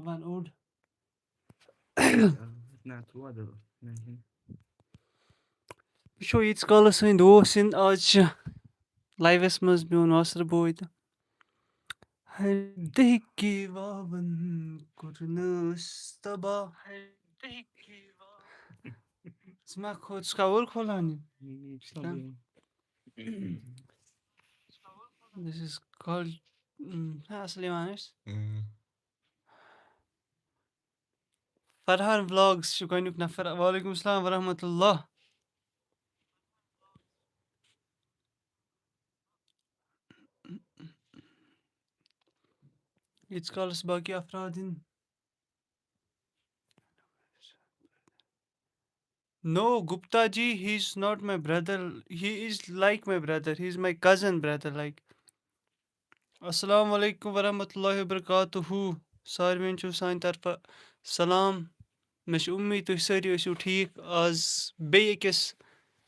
Van Oud. Wcho yیٖتِس کالَس سٲنۍ دوس یِن آز چھِ لایوَس منٛز میون وۄسرٕ بوے تہٕ ہردٕہِکی واوَن کوٚرنَس تباہ ژٕ ما ژٕ چھُکھا اور کھولان یہِ This is called اَصٕل یِوان اَسہِ فرحان ولاگٕس چھُ گۄڈنیُک نفر وعلیکُم السلام ورحمتہ اللہ ییٖتِس کالَس باقٕے افراد یِن No, Gupta ji, he's not my brother. He is like my brother. He's my cousin brother. Like, Assalamu alaikum warahmatullahi wabarakatuhu. ساروِین چھُ سانہِ طرفہٕ سلام مےٚ چھِ اُمید تُہۍ سٲری ٲسِو ٹھیٖک آز بیٚیہِ أکِس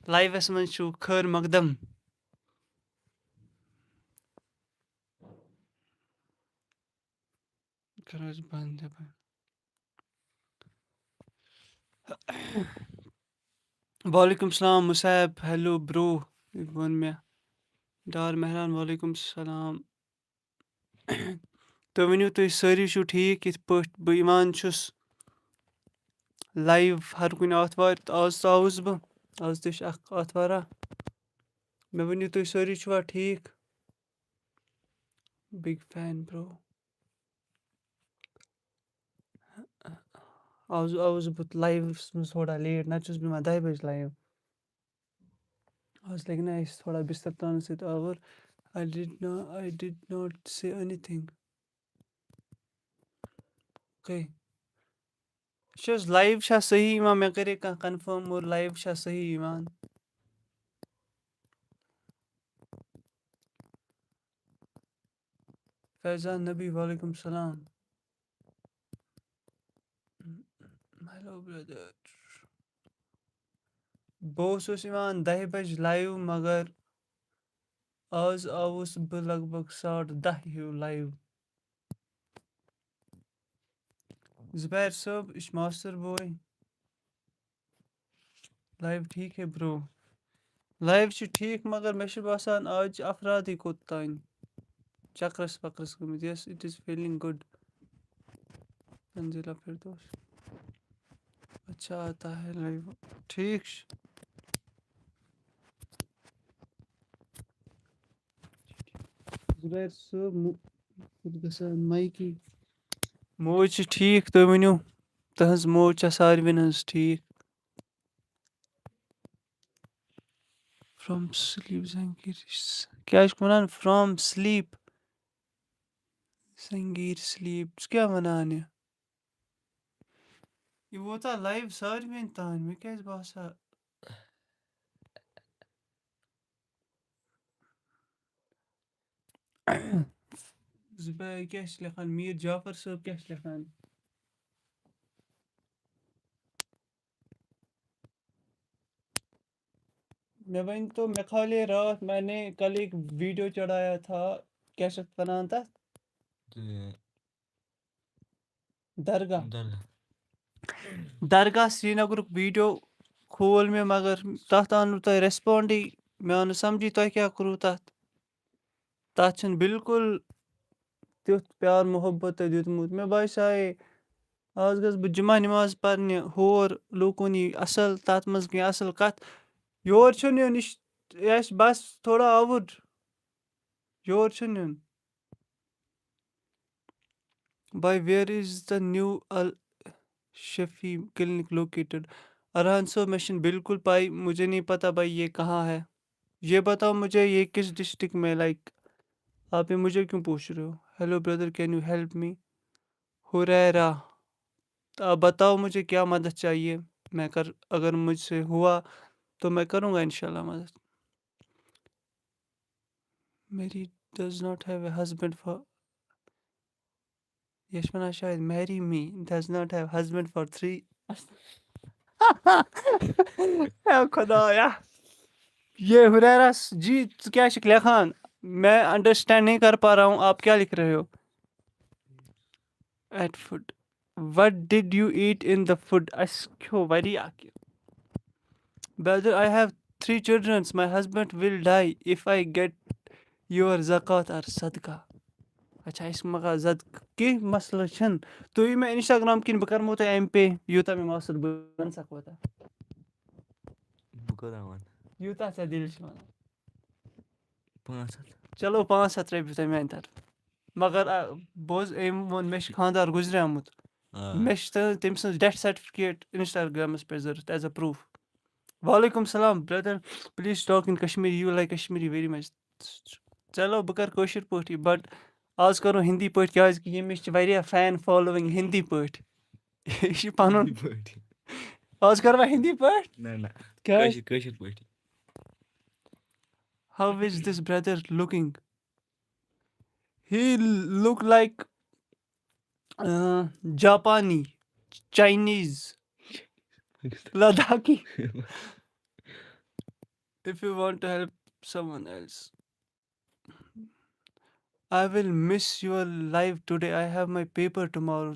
لایوَس منٛز چھُ خٲر مقدم کَرو حظ بنٛد وعلیکُم السلام مُسیب ہیلو برو ووٚن مےٚ ڈار مہران وعلیکُم السلام تُہۍ ؤنِو تُہۍ سٲری چھُو ٹھیٖک یِتھ پٲٹھۍ بہٕ یِوان چھُس لایِو ہر کُنہِ آتھوارِ تہٕ آز تہِ آوُس بہٕ آز تہِ چھِ اکھ آتھوارا مےٚ ؤنِو تُہۍ سٲری چھُوا ٹھیٖک بِگ فین برو آز آوُس بہٕ لایوَس منٛز تھوڑا لیٹ نَتہٕ چھُس بہٕ یِوان 10 بَجہِ لایِو آز لٔگۍ نا اَسہِ تھوڑا بِستر ترٛاونہٕ سۭتۍ آوُر I did not say anything. Okay. چھِ حظ لایِو چھا صحیح یِوان مےٚ کَرے کانٛہہ کَنفٲرم اور لایِو چھا صحیح یِوان فیضان نبی وعلیکُم السلام ہیلو برٛدر بہٕ اوسُس یِوان 10 بَجہِ لایِو مگر آز آوُس بہٕ لگ بگ 10:30 ہیوٗ لایِو زُبیر صٲب یہِ چھُ ماستٕر بوے لایِو ٹھیٖک ہے برو لایِو چھِ ٹھیٖک مگر مےٚ چھُ باسان آز چھِ افرادٕے کوٚت تانۍ چکرس وکرس گٔمٕتۍ یس it is feeling good Tanzeela فِردوس اچھا آتا ہے لایِو ٹھیٖک چھُ زُبیر صٲب گژھان مایکی موج چھِ ٹھیٖک تُہۍ ؤنِو تٕہٕنٛز موج چھا ساروِین ہٕنٛز ٹھیٖک فرٛام سِلیٖپ زنگیٖر کیٛاہ چھُکھ وَنان فرٛام سِلیٖپ زنگیٖر سِلیٖپ ژٕ کیٛاہ وَنان یہِ ووتا لایِو ساروِین تانۍ مےٚ کیٛازِ باسان زُبیر کیٛاہ چھِ لیکھان میٖر جعفر صٲب کیٛاہ چھِ لیکھان مےٚ ؤنۍتو مےٚ کھالے راتھ میں نے کل ایک ویٖڈیو چڑھایا تھا کیٛاہ چھِ اَتھ وَنان تَتھ درگاہ سرینگرُک ویٖڈیو کھول مےٚ مگر تَتھ آو نہٕ تۄہہِ رٮ۪سپانٛڈٕے مےٚ آو نہٕ سَمجھی تۄہہِ کیٛاہ کوٚروٗ تَتھ چھُنہٕ بِلکُل تیُتھ پیار محبت تۄہہِ دیُتمُت مےٚ باسیٛاے آز گژھٕ بہٕ جُمعہ نِماز پَرنہِ ہور لوٗکُن یی اَصٕل تَتھ منٛز کینٛہہ اَصٕل کَتھ یور چھُنہٕ یُن یہِ آسہِ بَس تھوڑا آوُر یور چھُنہٕ یُن باے where is the new Shafi clinic located Arhan صٲب میں چھِنہٕ بالکل پائی مجھے نہیں پتا بھائی یہ کہاں ہے یہ بتاؤ مجھے یہ کس ڈسٹرکٹ میں لائک آپ یہ مجھے کیوں پوچھ رہے ہو hello brother can you help me Hurairah آپ بتاؤ مجھے کیا مدد چاہیے میں اگر مجھ سے ہوا تو میں کروں گا انشاءاللہ مدد میری does not have a husband for یہ چھِ وَنان شاید میری می does not have husband for 3 خدایا یہ ہریرا جی ژٕ کیٛاہ چھُکھ لیکھان میں انڈرسٹینڈ نہیں کر پا رہا ہوں آپ کیا لکھ رہے ہو at food. What did you eat in the food? Asہِ کھیو واریاہ کینٛہہ. Brother, I have 3 children. My husband will die if I get your zakat or sadaqah. اچھا أسۍ مگا زد کینٛہہ مسلہٕ چھِنہٕ تُہۍ یِیِو مےٚ اِنسٹاگرام کِنۍ بہٕ کَرمو تۄہہِ ایم پے یوٗتاہ مےٚ مۄثر بہٕ وَنسا کوتاہ بہٕ کوتاہ وَنہٕ یوٗتاہ ژےٚ دِل چھِ وَنان 500 چلو 500 رۄپیہِ تۄہہِ میٛانہِ طرفہٕ مگر بوز أمۍ ووٚن مےٚ چھُ خانٛدار گُزریومُت مےٚ چھِ تٔمۍ سٕنٛز ڈیتھ سرٹِفکیٹ اِنسٹاگرٛامَس پٮ۪ٹھ ضوٚرَتھ ایز اَ پرٛوٗف. وعلیکُم سلام brother please talk in Kashmiri you like Kashmiri very much. چلو بہٕ کَرٕ کٲشِر پٲٹھی بٹ آز کَرو ہِندی پٲٹھۍ کیٛازِکہِ ییٚمِس چھِ واریاہ فین فالووِنٛگ ہِندی پٲٹھۍ یہِ چھِ پَنُن آز کَروا ہِندی پٲٹھۍ نہ کیٛازِ کٲشِر پٲٹھی How is this brother looking? He look like Japani, Chinese, Ladakhi. If you want to help someone else, I will miss your live today. I have my paper tomorrow.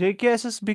JKSSB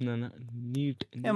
نہ NEET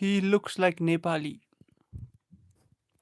he looks like Nepali.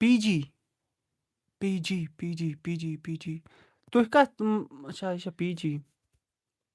PG تُہۍ کَتھ اچھا اچھا PG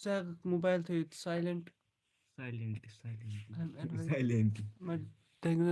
ژٕ ہٮ۪ککھ mobile تھٲیِتھ سایلنٹ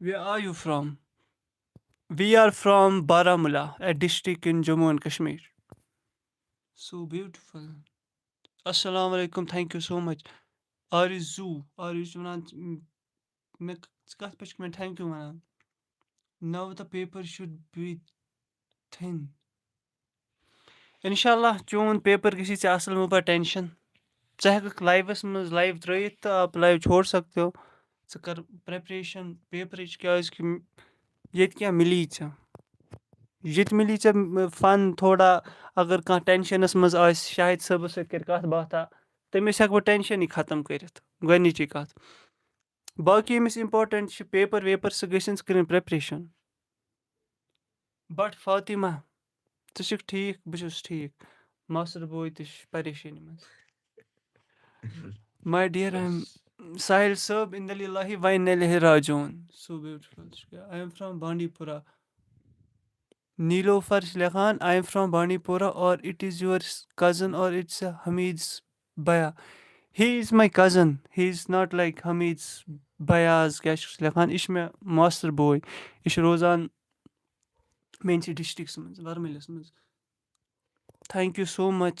Where are you from? We are from Baramulla, a district in Jammu and Kashmir. So beautiful. Assalamu alaikum. Thank you so much. Arizu وَنان مےٚ کَتھ پٮ۪ٹھ چھُکھ مےٚ thank you وَنان. Now the paper should be thin. اِنشاءاللہ چون paper گژھی ژےٚ اَصٕل مہٕ بَر ٹٮ۪نشَن. ژٕ ہٮ۪کَکھ لایوَس منٛز لایِو ترٛٲیِتھ تہٕ آپ لایِو چھوڑ سکتے ہو. ژٕ کَر پرٛٮ۪پریشَن پیپرٕچ کیٛازِکہِ ییٚتہِ کیٛاہ مِلی ژےٚ ییٚتہِ مِلی ژےٚ فَن تھوڑا اگر کانٛہہ ٹٮ۪نشَنَس منٛز آسہِ شاہِد صٲبَس سۭتۍ کَرِ کَتھ باتھا تٔمِس ہٮ۪کہٕ بہٕ ٹٮ۪نشَنٕے ختم کٔرِتھ گۄڈنِچی کَتھ. باقٕے ییٚمِس اِمپاٹَنٛٹ چھِ پیپر ویپر سُہ گٔژھِنۍ کٔرٕنۍ پرٛٮ۪پریشَن. بٹ فاطمہ ژٕ چھُکھ ٹھیٖک بہٕ چھُس ٹھیٖک. ماستٕر بوے تہِ چھُ پریشٲنی منٛز. ماے dare Sahil Sab inna lillahi wa inna ilaihi raji'un. So beautiful. I am from Bandipora. Niloufar Lekhan, I am from Bandipora or it is your cousin or it's Hamid's bhaiya. He is my cousin. He is not like Hamid's bhaiya's Lekhan. Ish me master boy. Ish Rozan Menchi districts manz Varmilis manz. Thank you so much.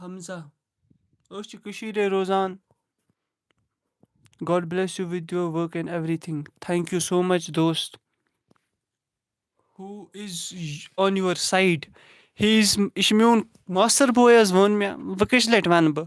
Hamza أسۍ چھِ کٔشیٖرے روزان. God bless you with your work and everything. Thank you so much دوست. Who is on your side? یہِ چھُ میون ماستٕر بوے حظ ووٚن مےٚ وۄنۍ کٔژِ لَٹہِ وَنہٕ بہٕ.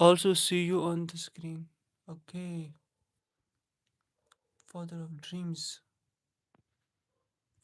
also see you on the screen. Okay. Father of dreams.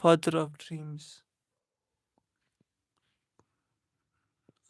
father of dreams?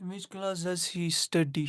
Which class does he study?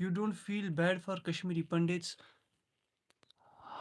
You don't feel bad for Kashmiri Pandits?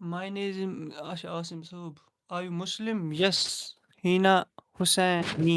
My name is Asim Sob. Are you Muslim? Yes. Hina Hussaini.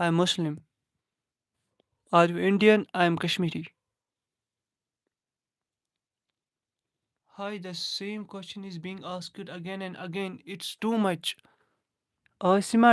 I am Muslim. Are you Indian? I am Kashmiri. Hi, the same question is being asked again and again. It's too much. Asima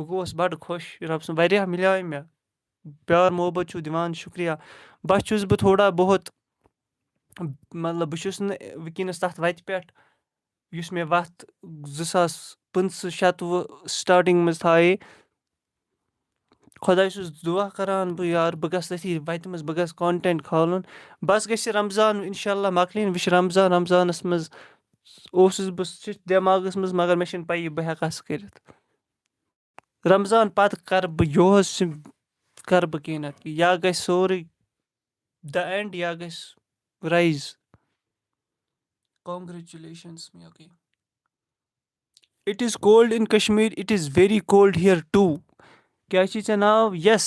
بہٕ گوس بَڑٕ خۄش رۄب سُنٛد واریاہ مِلیو مےٚ پیار محبت چھُو دِوان شُکریہ بَس چھُس بہٕ تھوڑا بہت مطلب بہٕ چھُس نہٕ وٕنکٮ۪نَس تَتھ وَتہِ پٮ۪ٹھ یُس مےٚ وَتھ 2025-26 سٹاٹِنٛگ منٛز تھایے خۄداے چھُس دُعا کَران بہٕ یار بہٕ گژھٕ تٔتھی وَتہِ منٛز بہٕ گژھٕ کانٹٮ۪نٛٹ کھالُن بَس گژھِ رمضان اِنشاء اللہ مۄکلٕنۍ وۄنۍ چھِ رمضانَس منٛز اوسُس بہٕ سُہ چھِ دٮ۪ماغَس منٛز مگر مےٚ چھِنہٕ پَیی بہٕ ہٮ۪کا سُہ کٔرِتھ رمضان پَتہٕ کَرٕ بہٕ یُہُس کَرٕ بہٕ کینٛہہ نَتہٕ کینٛہہ یا گژھِ سورُے دَ اٮ۪نٛڈ یا گژھِ رایز congratulations okay it is cold in Kashmir it is very cold here too کیا چھی ژےٚ ناو یس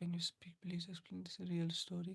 Can you speak please explain this real story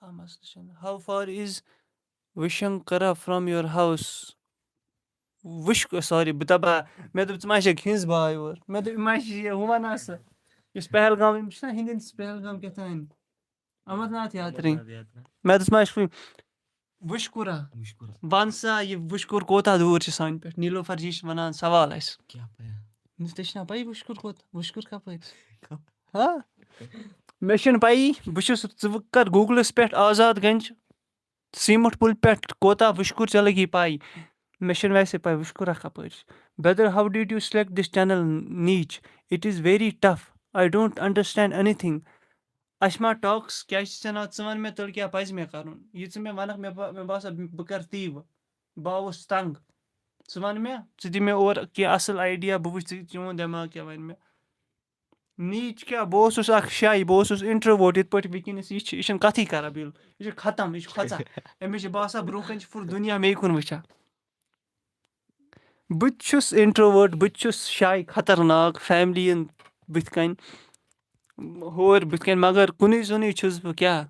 کانٛہہ مسلہٕ چھُنہٕ how far is وشنکرا from your house sorry بہٕ دَپہٕ ہا مےٚ دوٚپ ژٕ ما چھَکھ ہِنٛز باے یور مےٚ دوٚپ یہِ ما چھِ یہِ ہُہ وَنان سُہ یُس پہلگام یِم چھِنہ ہِنٛدٮ۪ن پہلگام کیٛاہ تانۍ امرناتھ یاترٛی مےٚ دوٚپُس ما چھُ وُشکُرا وَن سا یہِ وُشکُر کوتاہ دوٗر چھِ سانہِ پٮ۪ٹھ نیٖلوفر جی چھِ وَنان سوال اَسہِ ژےٚ چھِ نا پَیی وُشکُر کوتاہ وُشکُر کَپٲرۍ ہا مےٚ چھِنہٕ پَیی بہٕ چھُس ژٕ کر گوٗگلَس پٮ۪ٹھ آزاد گنج سیٖمَٹھ پُلہِ پٮ۪ٹھ کوتاہ وُشکُر ژےٚ لگی پَے مےٚ چھِنہٕ ویسے پَے وُشکُرا کَپٲرۍ چھِ brother how did you select this channel نیٖچ it is very tough I don't understand anything اَشما ٹاکٕس کیٛاہ چھِ ژےٚ ناو ژٕ وَن مےٚ تیٚلہِ کیٛاہ پَزِ مےٚ کَرُن یہِ ژٕ مےٚ وَنکھ مےٚ باسان بہٕ کَرٕ تی بہٕ آوُس تنٛگ ژٕ وَن مےٚ ژٕ دِ مےٚ اورٕ کینٛہہ اَصٕل آیڈیا بہٕ وٕچھِ چون دٮ۪ماغ کیٛاہ وَنہِ مےٚ نیٖچ کیٛاہ بہٕ اوسُس اَکھ شاے بہٕ اوسُس اِنٹرٛوٲٹ یِتھ پٲٹھۍ وٕنکٮ۪نَس یہِ چھِنہٕ کَتھٕے کَران بِلکُل یہِ چھِ ختم یہِ چھِ کھۄژان أمِس چھِ باسان برونٛہہ کَنہِ چھِ فُل دُنیا مے کُن وٕچھان بہٕ تہِ چھُس اِنٹرٛوٲٹ بہٕ تہِ چھُس شاے خطرناک فیملی یَن بٕتھِ کَنۍ ہورٕ بٕتھِ کَنۍ مگر کُنُے زوٚنُے چھُس بہٕ کیٛاہ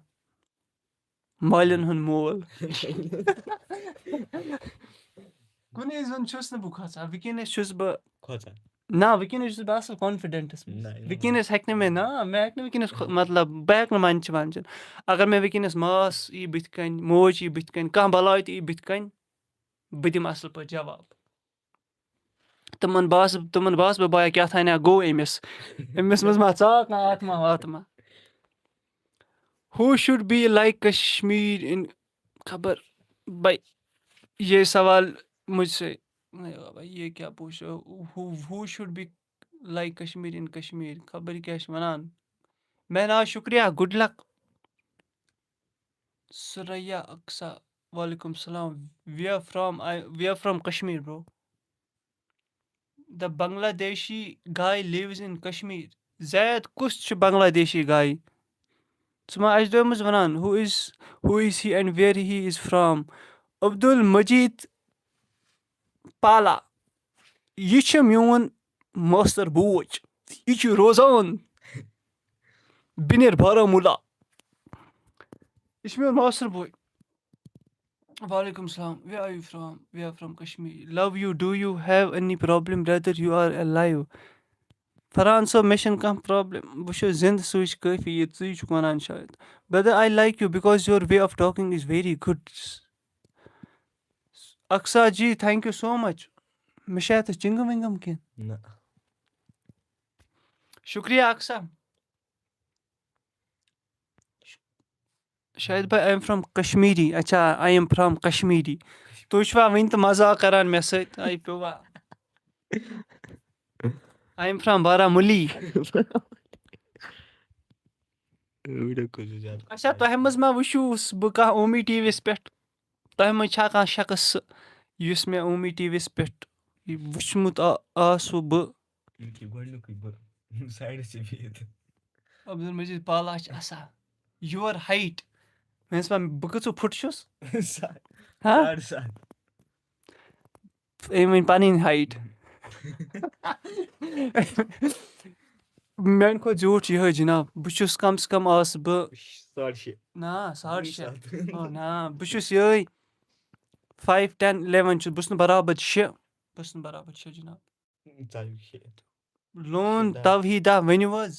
مالٮ۪ن ہُنٛد مول کُنُے زوٚن چھُس نہٕ بہٕ کھۄژان وٕنکٮ۪نَس چھُس بہٕ نہ وٕنکٮ۪نَس چھُس بہٕ اَصٕل کانفِڈٮ۪نٹَس منٛز وٕنکٮ۪نَس ہیٚکہِ نہٕ مےٚ مےٚ ہیٚکہِ نہٕ وٕنکٮ۪نَس مطلب بہٕ ہیٚکہٕ نہٕ منٛدچھِ اگر مےٚ وٕنکٮ۪نَس ماس یی بٕتھِ کَنۍ موج یی بٕتھِ کَنۍ کانٛہہ بَلاے تہِ یی بٕتھِ کَنۍ بہٕ دِمہٕ اَصٕل پٲٹھۍ جواب تِمَن باسہٕ بہٕ بایا کیٛاہ تھانیٛا گوٚو أمِس منٛز ما ژاو کانٛہہ آتما واتما ہوٗ شُڈ بی لایک کشمیٖر اِن خبر بھائی یہ سوال مجھ سے یہ کیا پوچھو ہوٗ شُڈ بی لایک کشمیٖر اِن کشمیٖر خبر کیٛاہ چھِ وَنان مےٚ ناو شُکریہ گُڈ لک سُریا اقسا وعلیکُم السلام وی آر فرٛام کشمیٖر برو د بنگلہ دیشی گاے لِوٕز اِن کشمیٖر زید کُس چھُ بنگلہ دیشی گاے ژٕ ما اَسہِ دوٚپمٕژ وَنان who is he and where he is from Abdul Majeed پالا یہِ چھُ میون ماستٕر بوے یہِ چھُ روزان بِنِر بارہمولہ یہِ چھُ میون ماستٕر بوے وعلیکُم السلام where are you from we are from Kashmir love you do you have any problem brother you are a live Farhan صٲب مےٚ چھَنہٕ کانٛہہ پرٛابلِم بہٕ چھُس زِندٕ سُے چھُ کٲفی یہِ ژٕے چھُکھ وَنان شاید brother I like you because your way of talking is very good Aqsa ji thank you so much مےٚ چھا اَتھ چِنٛگم وِنٛگم کینٛہہ شُکریہ اکسا شاید بھاے آی ایم فرٛام کشمیٖری اچھا آی ایم فرٛام کشمیٖری تُہۍ چھِوا وٕنہِ تہِ مزاق کران مےٚ سۭتۍ آی پیوٚوا آی ایم فرٛام بارہمولی اچھا تۄہہِ منٛز ما وٕچھوٗس بہٕ کانٛہہ اومی ٹی وی یَس پٮ۪ٹھ تۄہہِ منٛز چھا کانٛہہ شخص یُس مےٚ اومی ٹی وی یَس پٮ۪ٹھ یہِ وٕچھمُت آسوٕ بہٕ عبدُل مجیٖد بالا چھِ آسان یور ہایٹ مےٚ بہٕ کۭژاہ فُٹ چھُس ہاں أمۍ ؤنۍ پَنٕنۍ ہایٹ میانہِ کھۄتہٕ زیوٗٹھ چھُ یِہوے جِناب بہٕ چھُس کَم سے کَم آسہٕ بہٕ نہ 6.5 نہ بہٕ چھُس یِہوے 5'10'11" چھُس بہٕ چھُس نہٕ برابر 6 بہٕ چھُس نہٕ برابر 6 جِناب لون توحیٖدا ؤنِو حظ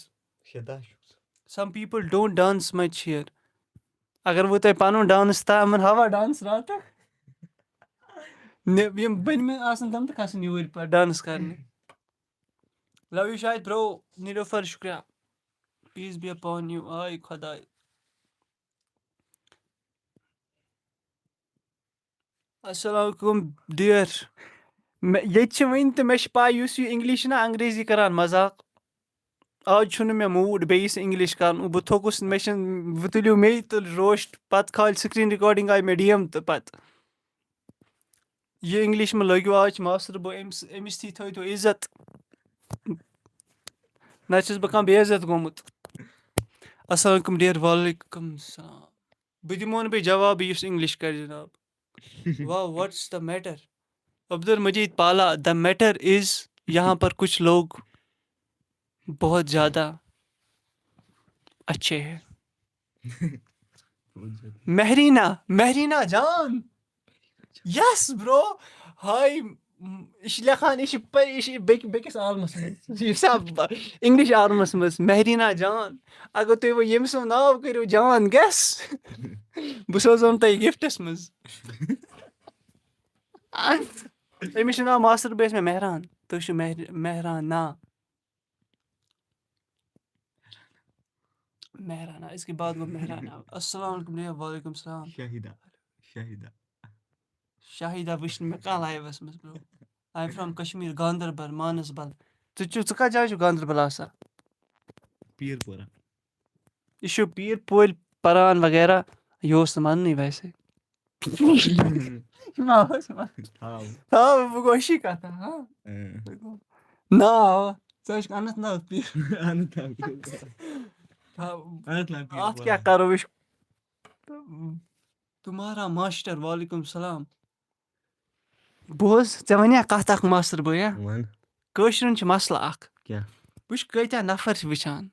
سم پیٖپل ڈونٹ ڈانس مچ ہِیر اگر وۄنۍ تۄہہِ پَنُن ڈانس تامَن ہاوا ڈانس راتہٕ یِم بٔنۍمہِ آسَن تِم تہِ کھسن یوٗرۍ پَتہٕ ڈانس کرنہِ لو یوٗ شاید برو نیٖلوفر شُکریہ پیٖس بی اپان یوٗ آے خۄداے السلام علیکُم ڈِیر ییٚتہِ چھِ وٕنہِ تہِ مےٚ چھِ پاے یُس یہِ اِنگلِش چھُنہ انگریزی کران مزاق آز چھُنہٕ مےٚ موٗڈ بیٚیِس اِنگلِش کرُن بہٕ تھوٚکُس مےٚ چھِنہٕ وۄنۍ تُلِو مے تُل روسٹ پَتہٕ کھالہِ سِکریٖن رِکاڈِنٛگ آیہِ مےٚ ڈی ایم تہٕ پَتہٕ یہِ اِنگلِش مہ لٲگِو آز چھِ ماستٕر بہٕ أمِس تھی تھٲیتو عزت نَتہٕ چھُس بہٕ کانٛہہ بے عزت گوٚمُت السلام علیکُم ڈِیر وعلیکُم السلام بہٕ دِمو نہٕ بیٚیہِ جوابٕے یُس اِنگلِش کرِ جِناب واو واٹٕس دا میٹر عبدُل مجیٖد پالا دا میٹر از یہاں پر کچھ لوگ بہت زیادہ اچھے ہیں مہریٖنا جان یس برو ہاے یہِ چھِ لیکھان یہِ چھِ بیٚکِس عالمَس منٛز یہِ چھا اِنگلِش عالمَس منٛز مہریٖنا جان اگر تُہۍ وۄنۍ ییٚمۍ سُنٛد ناو کٔرِو جان گیس بہٕ سوزون تۄہہِ گِفٹَس منٛز أمِس چھُ ناو ماستٕر بیٚیہِ ٲسۍ مےٚ مہران تُہۍ چھِو مہرانا مہرانا اِسکے بعد گوٚو مہرانا السلام علیکُم وعلیکُم السلام شاہِدا وٕچھ نہٕ مےٚ کانٛہہ لایوَس منٛز برو آی ایم فرٛام کشمیٖر گاندربل مانسبل ژٕ کَتھ جایہِ چھُکھ گاندربل آسان یہِ چھُ پیٖر پورِ پران وغیرہ یہِ اوس نہٕ وَننٕے ویسے بہٕ گوٚو ہِشی کَتھا ناو ژٕ چھُکھ اننت ناگ پیٖر اَتھ کیٛاہ کَرو یہِ چھُ تُمہارا ماشٹر وعلیکُم السلام بوز ژےٚ وَنیا کَتھ اکھ ماستٕر بٲیا کٲشرٮ۪ن چھُ مسلہٕ اکھ وٕچھ کۭتیاہ نفر چھِ وٕچھان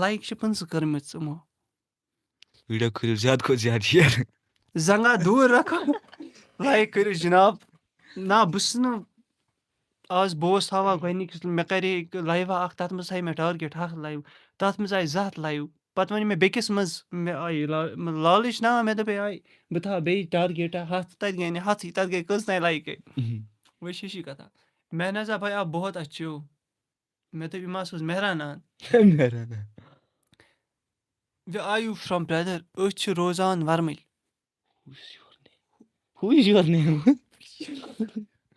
لایک چھِ 50 کٔرمٕژ یِمو زنٛگا دوٗر رکھو لایک کٔرِو جِناب نہ بہٕ چھُس نہٕ آز بہٕ اوسُس تھاوان گۄڈنِکِس مےٚ کَرے لایِوا اکھ تَتھ منٛز تھایہِ مےٚ ٹارگیٹ 100 لایِو تَتھ منٛز آیہِ 200 لایِو پَتہٕ وَنہِ مےٚ بیٚکِس منٛز مےٚ آیہِ لالٕچ نا مےٚ دوٚپ آے بہٕ تھاوٕ بیٚیہِ ٹارگیٹا 100 تَتہِ گٔے نہٕ 100 تَتھ گٔے کٔژتانۍ لایکے وٕچھ ہِشی کَتھا مےٚ نظر بھاے آپ بہت اچھے ہو مےٚ دوٚپ یہِ ما سوز مہرانا وِ آر یوٗ فرٛام برٛدر أسۍ چھِ روزان وَرمٕلۍ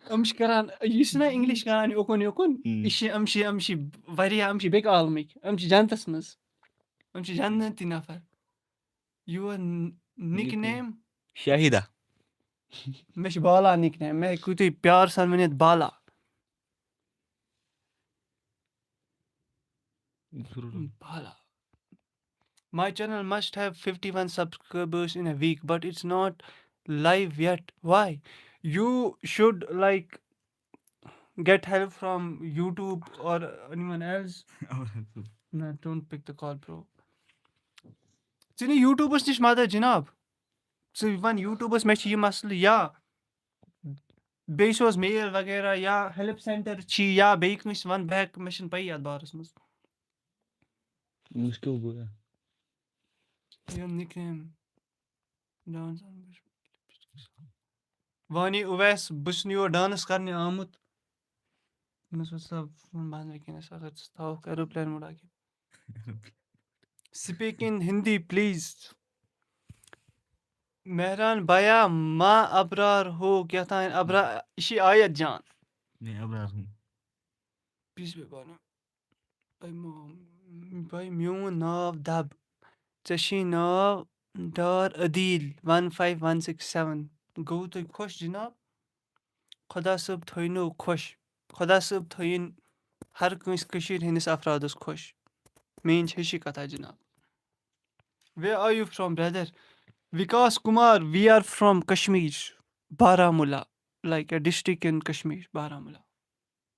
یِم چھِ کران یہِ چھُنہ اِنگلِش کران یوکُن یوکُن یہِ چھِ یِم چھِ واریاہ یِم چھِ بیٚکہِ عالمٕکۍ یِم چھِ جنتَس منٛز یِم چھِ جنتی نفر یور نِک نیم شاہِدا مےٚ چھُ بالا نِک نیم مےٚ ہیٚکِو تُہۍ پیار سان ؤنِتھ بالا بالا My channel must have 51 subscribers in a week, but it's not live yet. Why? You should like get help from YouTube or anyone else. No, don't pick the call, bro. ژٕ نہِ یوٗٹوٗبَس نِش مدد جِناب ژٕ وَن یوٗٹوٗبَس مےٚ چھِ یہِ مسلہٕ یا بیٚیہِ سوز میل وغیرہ یا ہیلٕپ سینٹر چھی یا بیٚیہِ کٲنٛسہِ وَن بہٕ ہٮ۪کہٕ مےٚ چھِنہٕ پَیی یَتھ بارَس منٛز وانی اُویس بہٕ چھُس نہٕ یور ڈانٕس کرنہِ آمُت speak in Hindi please Mehran بیا ما ابرار ہو کیٛاہ تام یہِ چھِ آیت جان بھاے میون ناو دب ژےٚ چھی ناو Dar Adil 15167 گوٚو تۄہہِ خۄش جِناب خۄدا صٲب تھٲینو خۄش خۄدا صٲب تھٲیِن ہر کٲنٛسہِ کٔشیٖرِ ہِنٛدِس اَفرادَس خۄش میٛٲنۍ چھِ ہِشی کَتھا جِناب where are you from brother Vikas Kumar we are from Kashmir Baramulla like a district in Kashmir Baramulla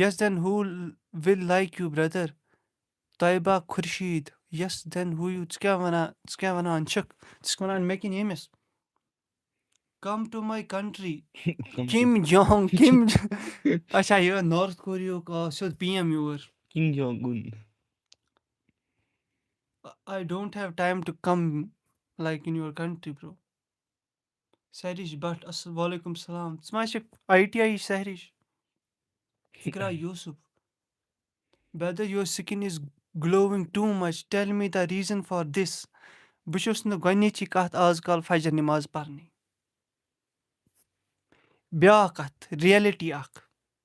yes then who will like you brother Taiba Khurshid yes then who you ژٕ کیٛاہ وَنان چھُکھ ژٕ چھُکھ وَنان مےٚ کِنہٕ ییٚمِس come to my country Kim Jong اچھا یہِ نارتھ کوریاہُک سیوٚد PM your King Jong-un. I don't have time to come like in your country bro Sahrish Bhatt وعلیکُم سلام ژٕ ما چھکھ ITI Sahrish Ikra Yusuf brother your skin is glowing too much tell me the reason for this بہٕ چھُس نہٕ گۄڈنِچی کَتھ آز کل فجر نِماز پَرنٕے بیٛاکھ کَتھ رِیَلٹی اکھ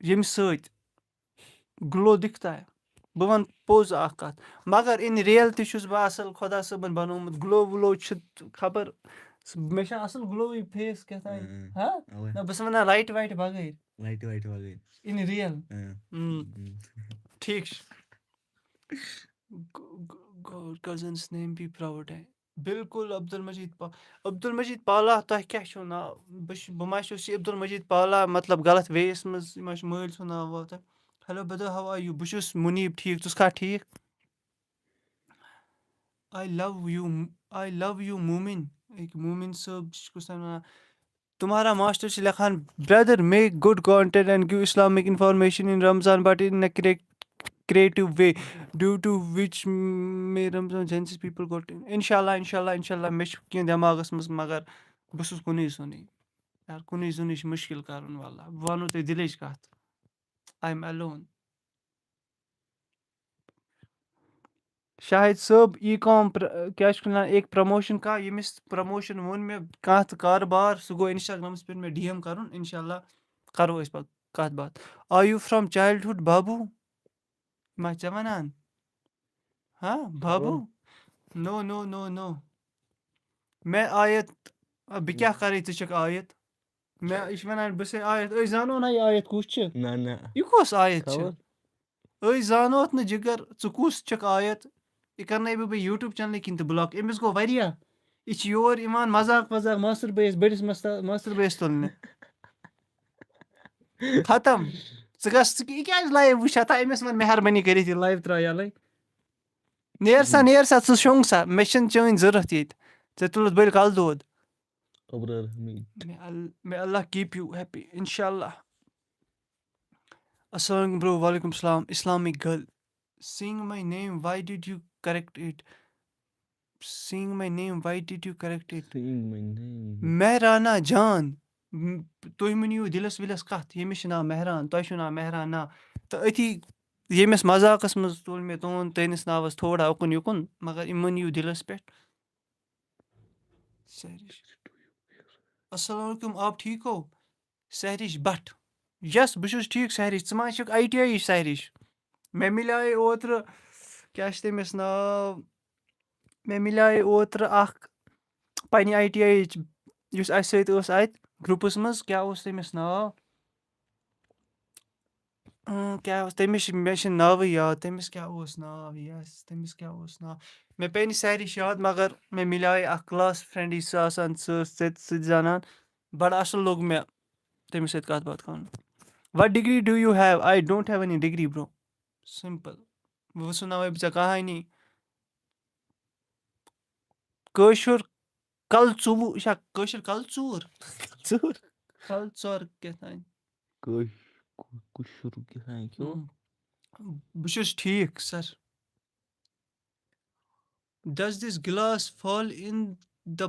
ییٚمہِ سۭتۍ گلو دِکھتا ہے بہٕ وَنہٕ پوٚز اکھ کَتھ مگر اِن رِیَل تہِ چھُس بہٕ اَصٕل خۄدا صٲبَن بَنومُت گلو وُلو چھُ خبر مےٚ چھا اَصٕل گلووٕے فیس کیٛاہ تام نہ بہٕ چھُس وَنان لایٹہِ وایٹہِ بغٲر اِن رِیَل ٹھیٖک چھُ کزنس نیم بی پراوُڈ ہے بِلکُل عبدالمجیٖد پالا تۄہہِ کیٛاہ چھُو ناو بہٕ ما چھُس یہِ عبدالمجیٖد پالا مطلب غلط وییَس منٛز یہِ ما چھُ مٲلۍ سُنٛد ناو واتان ہیلو برٛدر ہَو آر یوٗ بہٕ چھُس مُنیٖب ٹھیٖک ژٕ چھُکھا ٹھیٖک آی لو یوٗ موٗمِن موٗمِن صٲب کُس تام وَنان تُمہارا ماسٹر چھِ لیکھان brother make good content and give Islamic information in Ramzan but in creative way due to which may Ramzan جینسِز پیٖپٕل گوٚٹ اِنشاء اللہ مےٚ چھُ کینٛہہ دٮ۪ماغَس منٛز مگر بہٕ چھُس کُنُے زوٚنُے یار کُنُے زوٚنُے چھُ مُشکِل کَرُن واللہ بہٕ وَنو تۄہہِ دِلٕچ کَتھ آی ایم ایلون شاہِد صٲب ای کام کیٛاہ چھِ وَنان ایک پرٛموشَن کا ییٚمِس پرٛموشَن ووٚن مےٚ کانٛہہ تہٕ کاربار سُہ گوٚو اِنسٹاگرٛامَس پٮ۪ٹھ مےٚ DM کَرُن اِنشاء اللہ کَرو أسۍ پَتہٕ کَتھ باتھ آر یوٗ فرٛام چایلڈہُڈ بابوٗ یہِ ما ژےٚ وَنان بابوٗ نو مےٚ آیت بہٕ کیٛاہ کَرے ژٕ چھَکھ آیت مےٚ یہِ چھِ وَنان بہٕ چھَسے آیت أسۍ زانو نہ یہِ آیت کُس چھِ یہِ کۄس آیت چھِ أسۍ زانوتھ نہٕ جِگر ژٕ کُس چھَکھ آیت یہِ کَرنٲے بہٕ یوٗٹیوٗب چَنلہِ کِنۍ تہِ بٕلاک أمِس گوٚو واریاہ یہِ چھِ یور یِوان مذاق ماستٕر بٲیِس بٔڑِس ماستٕر بٲیِس تُلنہِ ختم ژٕ گژھ یہِ کیٛازِ لایِو وٕچھان أمِس وَن مہربٲنی کٔرِتھ یہِ لایِو ترٛاو یَلَے نیر سا ژٕ شۄنٛگ سا مےٚ چھِنہٕ چٲنۍ ضوٚرَتھ ییٚتہِ ژےٚ تُلُتھ بٔلۍ کَلہٕ دود مے اللہ کیٖپ یوٗ ہیپی اِنشاء اللہ السلام علیکُم برو وعلیکُم السلام اِسلامِک گٔرل سِنٛگ ماے نیم واے ڈِڈ یوٗ کَریکٹ اِٹ مہرانا جان تُہۍ مٔنِو دِلَس وِلَس کَتھ ییٚمِس چھُ ناو مہران تۄہہِ چھُو ناو مہرانا تہٕ أتھی ییٚمِس مذاقَس منٛز تُل مےٚ تُہٕنٛدِس ناوَس تھوڑا اُکُن یُکُن مگر یہِ مہٕ نِیِو دِلَس پٮ۪ٹھ السلام علیکُم آپ ٹھیٖک ہو سہرِش بٹ یَس بہٕ چھُس ٹھیٖک سہرِش ژٕ ما چھُکھ ITI یِچ سہرِش مےٚ مِلیٛاے اوترٕ کیٛاہ چھِ تٔمِس ناو مےٚ مِلیٛاے اوترٕ اَکھ پنٛنہِ ITI یِچ یُس اَسہِ سۭتۍ ٲس اَتہِ گرُپَس منٛز کیٛاہ اوس تٔمِس ناو کیٛاہ اوس تٔمِس مےٚ چھِنہٕ ناوٕے یاد تٔمِس کیٛاہ اوس ناو تٔمِس کیٛاہ اوس ناو مےٚ پیٚیہِ نہٕ سہرِش یاد مگر مےٚ مِلیٛاے اَکھ کٕلاس فرٛٮ۪نٛڈٕے سُہ آسان سُہ ٲس سۭتۍ زانان بَڑٕ اَصٕل لوٚگ مےٚ تٔمِس سۭتۍ کَتھ باتھ کَرُن what degree do you have I don't have any degree bro simple وۄنۍ سُناوَے بہٕ ژےٚ کہانی کٲشُر کَلہٕ ژوٚوُہ یہِ چھا کٲشُر کَلہٕ ژوٗر کَلہٕ ژور کیٛاہ تام بہٕ چھُس ٹھیٖک سَر Does this glass fall in the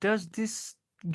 Does this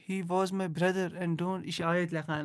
he was my brother and don't ish ayet lekhan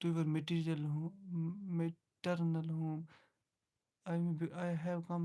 to your maternal home I have come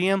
DM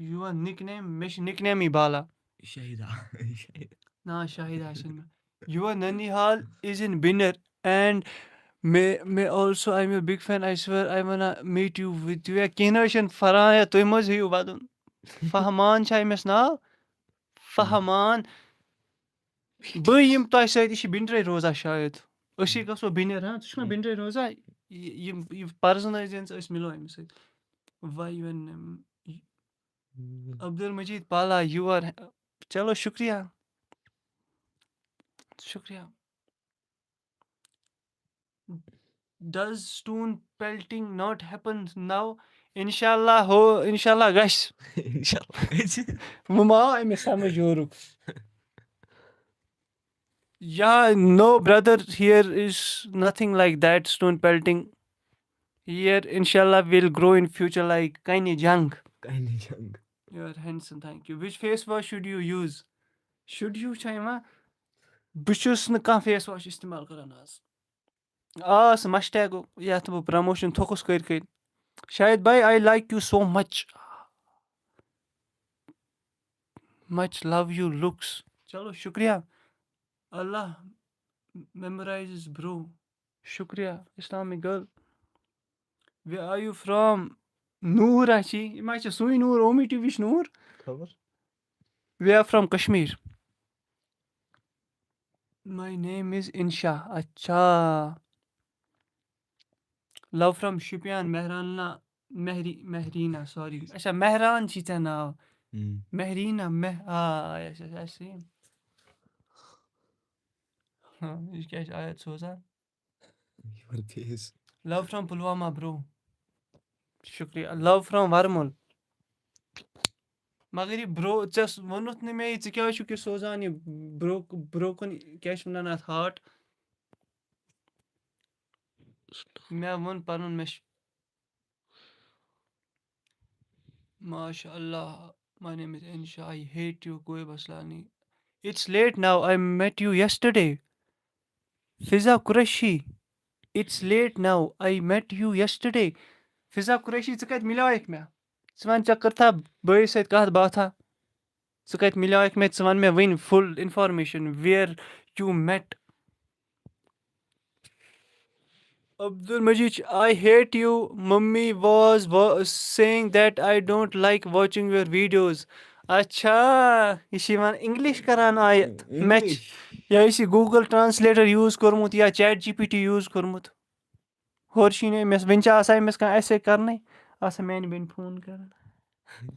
Your nickname, مےٚ چھُ nickname Bala. Shahida. Na Shahid Hassan. Your Nanihal is in Binner and may also I'm a big fan. I swear I wanna meet you with you. Kination Faraya Tuimos you Badun. Fahman Chaimes now. Fahman. بہٕ یِم تۄہہِ سۭتۍ یہِ چھِ بِنڈرے روزان شاید أسی گژھو بِنر ہاں ژٕ چھُکھ نا بِنڈرے روزان یہِ پرزنٲیزٮ۪ن ژٕ أسۍ مِلو أمِس سۭتۍ واے یوٗ عبدل مجیٖد پالا یوٗ آر چلو شُکریہ شُکریہ ڈز سٹون پیلٹِنگ ناٹ ہیپن نو اِنشاءاللہ ہو اِنشاءاللہ گژھِ Inshallah. وۄنۍ ما آو أمِس سمجھ یورُک Yeah, no, brother, here is nothing like that, stone pelting. Here, inshallah, will grow in future like Kaini Jang. Kind of young. You are handsome, thank you. Which face wash should you use? Should you, Chaima? Bishus na ka face wash istimal karan az. Sir hashtag yath bo promotion thokus kar. Shayad bhai, I like you so much. Much love you looks. Chalo, shukriya. Allah memorizes, bro. Shukriya, Islamic girl. Where are you from? Noor Achi. Imagine Sui Noor, Omi TV Noor. Cover? We are from Kashmir. My name is Insha. Acha. Love from Shupyan Mehrina, sorry. Acha, Mehran chita now. Mehrina, yes, I see. You guys ayat soza. Your face. Love from Pulwama, bro. Shukriya. Love from Varmul. مگر یہِ برو ژےٚ ووٚنُتھ نہٕ مےٚ یہِ ژٕ کیٛازِ چھُکھ یہِ سوزان یہِ بروکن کیٛاہ چھِ وَنان اَتھ ہاٹ مےٚ ووٚن پَنُن مےٚ چھُ ماشاء اللہ my name is Insha I hate you کوئی مسئلہ نہیں it's late now I met you yesterday Fiza Qureshi it's late now I met you yesterday Fiza Qureshi ژٕ کَتہِ مِلیوکھ مےٚ ژٕ وَن ژےٚ کٔرتھا بٲیِس سۭتۍ کَتھ باتھا ژٕ کَتہِ مِلیوکھ مےٚ ژٕ وَن مےٚ وٕنۍ full information where you met Abdul Majid, I hate you. Mummy was saying that I don't like watching your videos. Acha, is she one English karan ayat? Match. Ya is Google Translator use kormut ya ChatGPT use kormut. Horshi ne mes vincha asai mes kan aise karne. Asa main bin phone karan.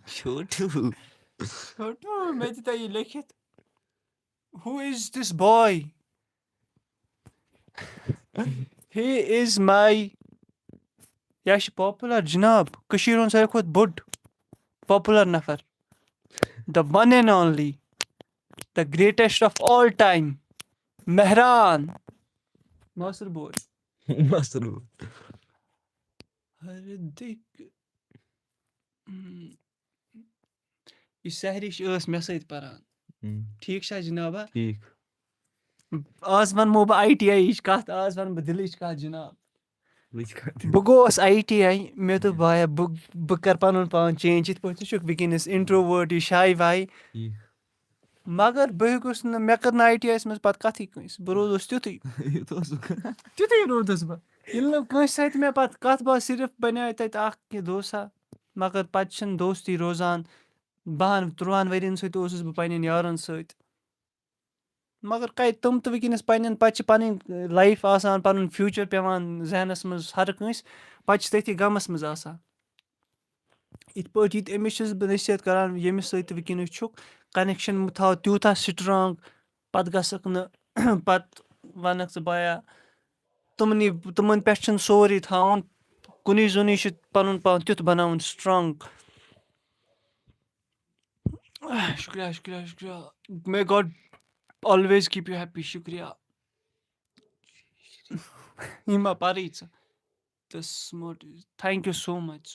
Shotu. Chotu, main ta ye likhit. Who is this boy? He is my yeah, she popular Janab. Kashirun Sarkot Bud. Popular Nafar. The one and only. The greatest of all time. Mehran. Master boy. Master. Hardik. Ye sehrish ٲس مےٚ سۭتۍ پران ٹھیٖک چھا جنابا ٹھیٖک آز وَنمو بہٕ ITI یِچ کَتھ آز وَنہٕ بہٕ دِلٕچ کَتھ جِناب وٕچھ کَتھ بہٕ گوٚوُس ITI مےٚ دوٚپ بایا بہٕ کَرٕ پَنُن پان چینٛج یِتھ پٲٹھۍ ژٕ چھُکھ وٕنکٮ۪نَس اِنٹرٛووٲٹ یہِ شاے واے ٹھیٖک مگر بہٕ ہیوٚکُس نہٕ مےٚ کٔر نہٕ ITI یَس منٛز پَتہٕ کَتھٕے کٲنٛسہِ بہٕ روٗدُس تیُتھُے یُتھ اوسُکھ تیُتھُے روٗدُس بہٕ ییٚلہِ نہٕ کٲنٛسہِ سۭتۍ مےٚ پَتہٕ کَتھ باتھ صرف بَنیٛاے تَتہِ اَکھ کینٛہہ دوسا مگر پَتہٕ چھِنہٕ دوستی روزان 12-13 ؤرِیَن سۭتۍ اوسُس بہٕ پنٛنٮ۪ن یارَن سۭتۍ مگر کَتہِ تِم تہٕ وٕنکٮ۪نَس پنٛنٮ۪ن پَتہٕ چھِ پَنٕنۍ لایف آسان پَنُن فیوٗچَر پٮ۪وان ذہنَس منٛز ہر کٲنٛسہِ پَتہٕ چھِ تٔتھی غمَس منٛز آسان یِتھ پٲٹھۍ ییٚتہِ أمِس چھُس بہٕ نصیحت کَران ییٚمِس سۭتۍ تہِ وٕنکٮ۪نَس چھُکھ کَنٮ۪کشَن تھاو تیوٗتاہ سٹرٛانٛگ پَتہٕ گژھکھ نہٕ پَتہٕ وَنَکھ ژٕ بایا تِمَن پٮ۪ٹھ چھِنہٕ سورُے تھاوُن کُنُے زوٚنُے چھُ پَنُن پان تیُتھ بَناوُن سٹرٛانٛگ شُکریہ شُکریہ شُکریہ may God always keep you happy شُکریہ یہِ ما پَرٕے ژٕ thank you so much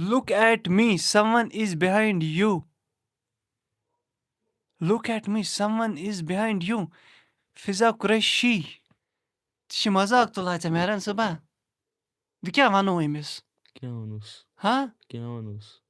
look at me someone is behind you look at me someone is behind you Fiza Qureshi ژٕ چھِ مزاق تُلان ژےٚ مہران صٲبا بہٕ کیٛاہ وَنو أمِس کیٛاہ وَنوس ہاں کیٛاہ وَنوس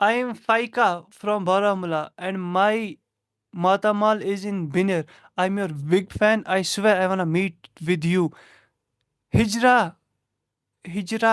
I am Faika from Baramulla and my Matamal is in Binir. I'm your big fan. I swear I wanna meet with you. Hijra, Hijra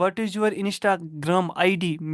What is your Instagram ID?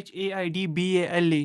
SHAIDBALA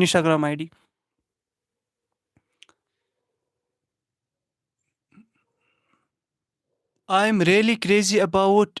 Instagram ID I am really crazy about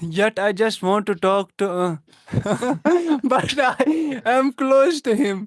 yet I just want to talk to but I am close to him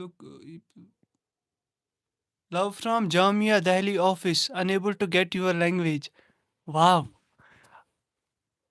look love from Jamia Delhi office unable to get your language wow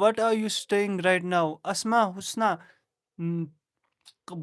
what are you staying right now asma husna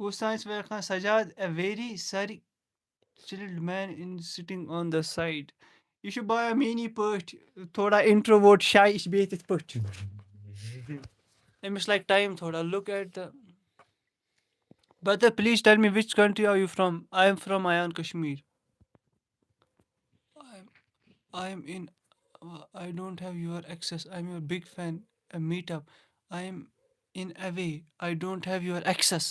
Kos Khan Sajad, a very sorry chilled man in sitting on the side. You should buy a mini put, thoda introvert, shy ish betet put. It's like time thoda. Look at the Brother, please tell me which country are you from? I am from Ayan Kashmir. I am in I don't have your access. I'm your big fan. A meetup. I am in away. I don't have your access.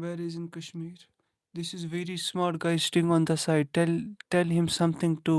where is in Kashmir this is very smart guy sitting on the side tell him something too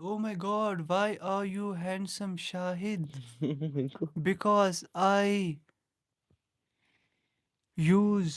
oh my god, why are you handsome Shahid? Because I use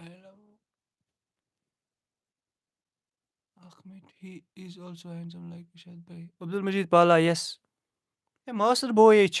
I love Ahmed, he is also handsome like Ishad bhai. Abdul Majid Pala, yes. Hey, master boy h.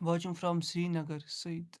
Watching from Srinagar, Said.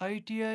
ITI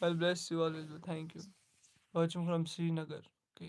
God bless you always. Thank you. Watching from Srinagar. Okay.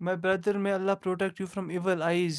My brother, may Allah protect you from evil eyes.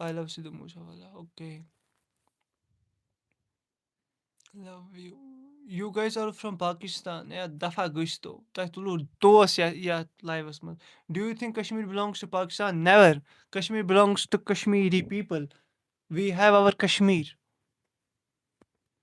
I love Sidhu Moosewala. Okay. Love you. You guys are from Pakistan. Yeah, dafa gusto. Tulu dos ya live mas. Do you think Kashmir belongs to Pakistan? Never. Kashmir belongs to Kashmiri people. We have our Kashmir.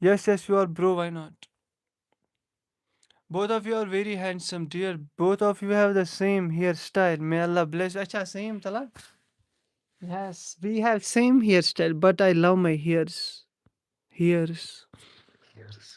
Yes, you are bro. Why not? Both of you are very handsome, dear. Both of you have the same hairstyle. May Allah bless. Acha, same tala. Yes, we have same hairstyle, but I love my hairs. Hairs. Yes.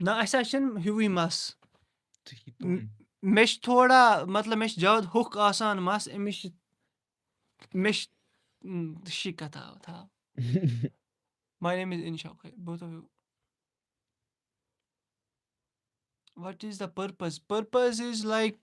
نہ اَسہِ حظ چھِنہٕ ہیوٗوٕے مَس. مےٚ چھِ تھوڑا مطلب مےٚ چھِ زیادٕ ہوٚکھ آسان مَس. أمِس چھِ مےٚ چھِ شی کَتھا تھاو. My name is Insha. Okay, both of you. What is the purpose? Purpose is like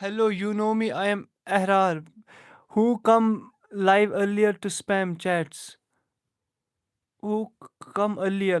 Hello, you know me. I am Ahrar. Who come live earlier to spam chats? Who come earlier?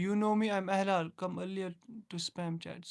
you know me. I'm Ahrar. Come earlier to spam chats.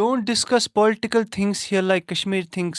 Don't discuss political things here like Kashmir things.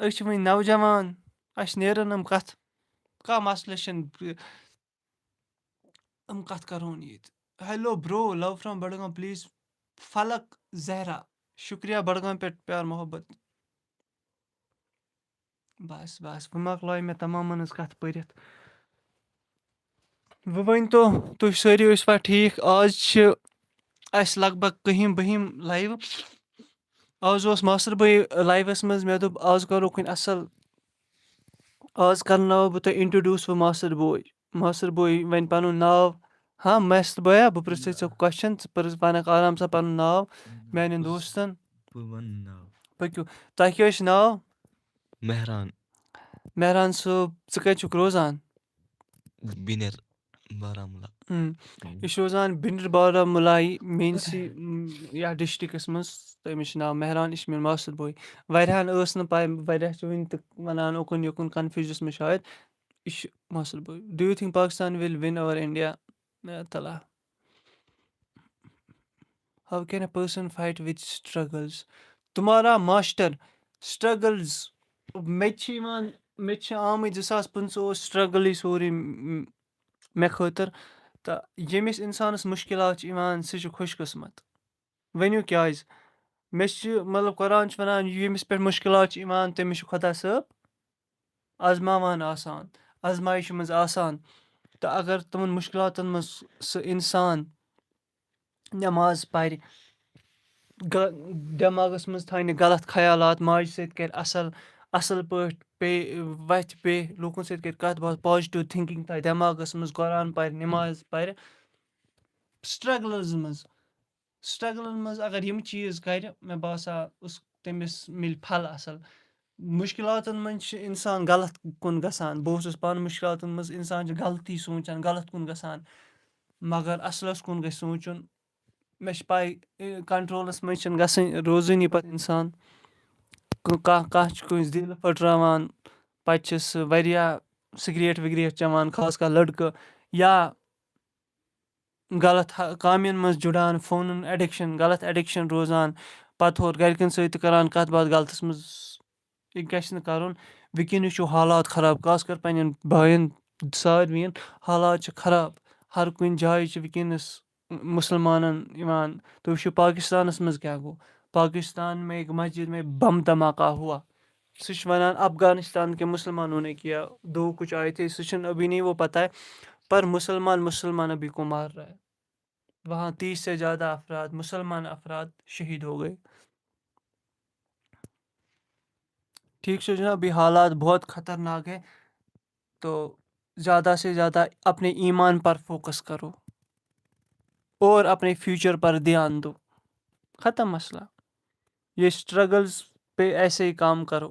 أسۍ چھِ وٕنۍ نوجوان. اَسہِ نیرن یِم کَتھٕ. کانٛہہ مسلہٕ چھِنہٕ. یِم کَتھ کَرہون ییٚتہِ. ہیلو برو لو فرام بڈگام پلیٖز. فلق زہرا شُکریہ بڈگام پٮ۪ٹھ پیار محبت. بس بس وۄنۍ مۄکلٲے مےٚ تمامن ہٕنٛز کَتھ پٔرِتھ. وۄنۍ ؤنۍتو تُہۍ سٲری ٲسوا ٹھیٖک. آز چھِ اَسہِ لگ بگ کٔہِم بٔہِم لایِو. آز اوس ماستٕر بٲے لایوَس منٛز. مےٚ دوٚپ آز کَرو کُنہِ اَصٕل. آز کَرناوو بہٕ تۄہہِ اِنٹرٛڈیوٗس وۄنۍ ماستٕر بوے. ماستٕر بوے وَنہِ پَنُن ناو. ہاں ماستٕر بٲیا بہٕ پِرٛژھَے ژےٚ کوسچن. ژٕ وَنکھ آرام سان پَنُن ناو میٛانٮ۪ن دوستَن. پٔکِو. تۄہہِ کیٛاہ چھُ ناو؟ مہران. مہران صٲب ژٕ کَتہِ چھُکھ روزان؟ بِنِر بارہمولہ. یہِ چھُ روزان بِنِر بارہمولہ میٛٲنسٕے یَتھ ڈِسٹِرٛکَس منٛز. تہٕ أمِس چھُ ناو مہران. یہِ چھُ میون ماستٕر بوے. واریاہَن ٲس نہٕ پَے. واریاہ چھِ وٕنہِ تہِ وَنان اُکُن یِکُن کَنفیوٗجَس منٛز شاید. یہِ چھُ master boy. Do you think Pakistan will win over India? تَلا how can a person fight with struggles? تُمہارا ماسٹر سٹرٛگٕلز. مےٚ تہِ چھِ یِوان مےٚ تہِ چھِ آمٕتۍ 2015 اوس سٹرٛگٕلٕے سورُے مےٚ خٲطرٕ. تہٕ ییٚمِس اِنسانَس مُشکِلات چھِ یِوان سُہ چھُ خۄش قٕسمت. ؤنِو کیٛازِ؟ مےٚ چھِ مطلب قۄران چھُ وَنان ییٚمِس پٮ۪ٹھ مُشکِلات چھِ یِوان تٔمِس چھُ خۄدا صٲب آزماوان آسان. آزمایشہِ منٛز آسان. تہٕ اگر تِمَن مُشکِلاتَن منٛز سُہ اِنسان نٮ۪ماز پَرِ. دٮ۪ماغَس منٛز تھاوِ نہٕ غلط خیالات. ماجہِ سۭتۍ کَرِ اَصٕل پٲٹھۍ پیٚیہِ وَتھِ بیٚہہِ لوٗکَن سۭتۍ کَرِ کَتھ باتھ. پازِٹِو تھِنکِنٛگ تھاوِ دٮ۪ماغَس منٛز. قۄران پَرِ نٮ۪ماز پَرِ. سٹرٛگلَن منٛز اگر یِم چیٖز کَرِ مےٚ باسان تٔمِس مِلہِ پھل اَصٕل. مُشکِلاتَن منٛز چھِ اِنسان غلط کُن گژھان. بہٕ اوسُس پانہٕ مُشکِلاتَن منٛز. اِنسان چھِ غلطی سونٛچان غلط کُن گژھان. مگر اَصلَس کُن گژھِ سونٛچُن. مےٚ چھِ پَے کَنٹرولَس منٛز چھِنہٕ گژھٕنۍ روزٲنی پَتہٕ اِنسان. کانٛہہ چھُ کٲنٛسہِ دِل پھٕٹراوان. پَتہٕ چھِ سُہ واریاہ سِگریٹ وِگریٹ چٮ۪وان خاص کر لٔڑکہٕ. یا غلط کامٮ۪ن منٛز جُڑان. فونَن اٮ۪ڈِکشَن غلط اٮ۪ڈِکشَن روزان. پَتہٕ ہورٕ گَرِکٮ۪ن سۭتۍ تہِ کَران کَتھ باتھ غلطَس منٛز. یہِ گژھِ نہٕ کَرُن. وٕنکٮ۪نَس چھُ حالات خراب. خاص کر پنٛنٮ۪ن بایَن ساروِیَن حالات چھِ خراب. ہر کُنہِ جایہِ چھِ وٕنکٮ۪نَس مُسلمانَن یِوان. تُہۍ وٕچھِو پاکِستانَس منٛز کیٛاہ گوٚو. پاکِستان میں ایک مسجد میں بم دھماکہ ہوا. سُہ چھُ وَنان افغانِستان کے مُسلمانوں نے کیا. دو کچھ آئے تھے. سُہ چھُنہٕ ابھی نہیں وہ پتہ ہے. پر مسلمان ابھی کو مار رہا ہے. وہاں 30 سے زیادہ افراد مسلمان افراد شہید ہو گئے. ٹھیک ہے جناب. ابھی حالات بہت خطرناک ہے. تو زیادہ سے زیادہ اپنے ایمان پر فوکس کرو اور اپنے فیوچر پر دھیان دو. ختم مسئلہ. یہ اسٹرگلز پہ ایسے ہی کام کرو.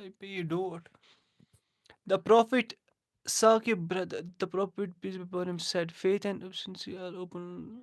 I pay dot. The Prophet Saqib brother, the Prophet peace be upon him said, faith and obstinacy are open.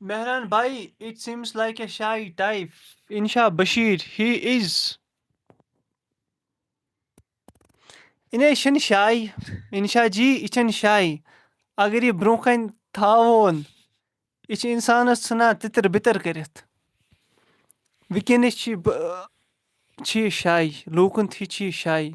Mehran Bhai, it seems like a shy type. Insha Bashir, he is. Ine shy. Insha ji, ichan shy. Agar ye broken thavon, ich insanas suna titir bitter karit. Weekend chi shy. Lokun thi shy.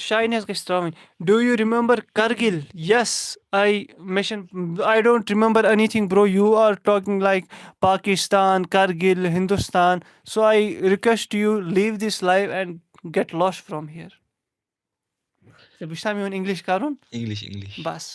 Shyness gets thrown. Do you remember Kargil? Yes, I mentioned. I don't remember anything, bro. You are talking like Pakistan, Kargil, Hindustan. So I request you leave this live and get lost from here. This time you in English, Karun? English Bas.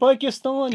Pakistan.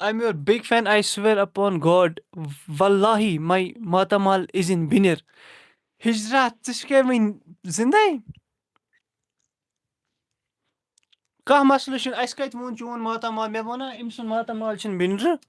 I'm your big fan, I swear upon God. Wallahi, my matamal is in Binir. Hijrat, tishke mein zindai? Kah maslu shin aiskait mon chun matamal me vona imsun matamal shin Binir.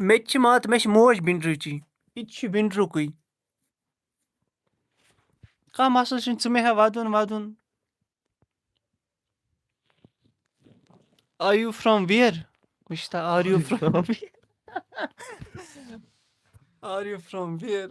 Mech mat mesh moj Binir chi. Ich Binir kui. Kah maslu shin tsumeha wadun. Are you from where? Kushta, are you from Are you from where?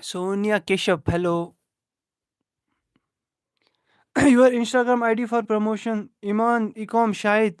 Sonia Keshav, hello. Your Instagram ID for promotion. Iman Ikom Shahid.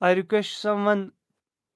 I request someone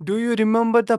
Do you remember the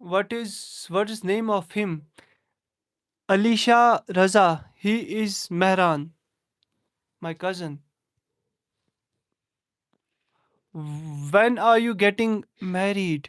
what is name of him Alisha Raza he is Mehran my cousin when are you getting married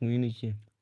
Wini ki.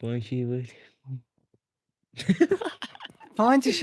Panchi var. 5-6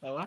Tamam.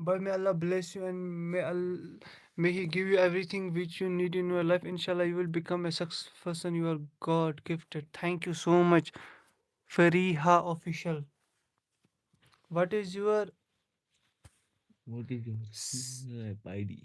But may Allah bless you and may He give you everything which you need in your life. Inshallah, you will become a success person. You are God gifted. Thank you so much, Fariha Official. What is your What is your Snap ID?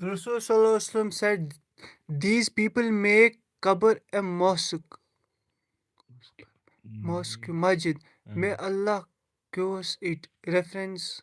Rasul Sallallahu Alaihi Wasallam said these people make qabr a mosque masjid may Allah cause it reference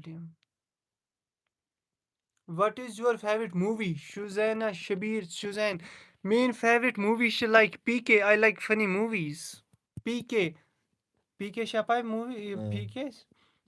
DM What is your favorite movie? Shuzana Shabir Shuzan. Main favorite movie she like PK. I like funny movies. PK. PK Shapai movie PK.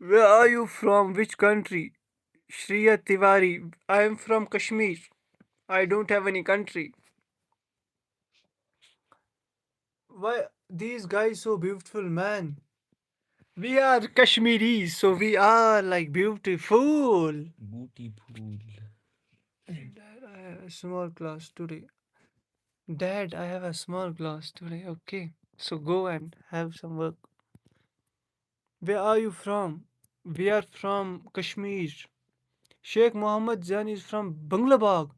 Where are you from? Which country? Shriya Tiwari. I am from Kashmir. I don't have any country. Why these guys so beautiful, man? We are Kashmiris, so we are like beautiful. Beautiful. Dad, I have a small class today. Dad, I have a small class today. Okay, so go and have some work. Where are you from? We are from Kashmir. Sheikh Mohammed Zain is from Banglabag.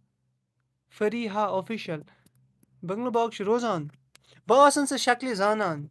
Fariha official. Banglabag Shirozan. Basan se shakli zanan.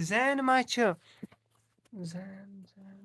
Zain macha.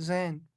Zain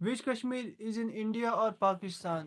Which Kashmir is in India or Pakistan?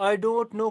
I don't know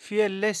fearless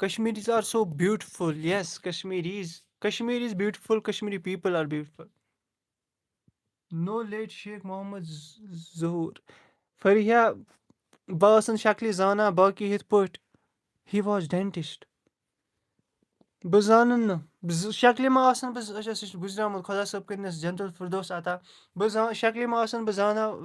Kashmiris are so beautiful. Yes, Kashmir is beautiful. Kashmiri people are beautiful. No late Sheikh Mohammed Zuhur. Fariha Basan Shakli Zana Baki hit put. He was dentist. Bazanan Shakli Masan Guzram Khoda sab kidness gentle Firdos ata. Bazan Shakli Masan Bazana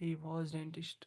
he was dentist.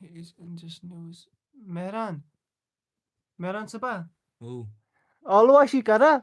He is in just news. Mehran Sabah. Oh, Alwashi kara.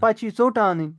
Pachi țota anin.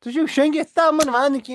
Tu știu șenghe taman vani ki.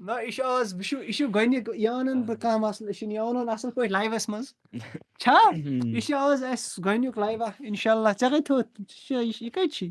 Na işi gani yanan bakam asıl işin yanan asıl koy live esmaz. Ça? İşi az es gani live inşallah. Çağır tut. İşi kaçı.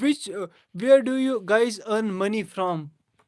which where do you guys earn money from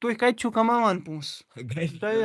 تُہۍ کتہِ چھُو کماوان پونٛسہٕ تۄہہِ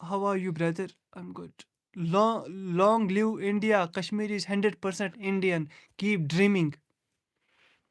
how are you brother I'm good long live India Kashmir is 100% Indian keep dreaming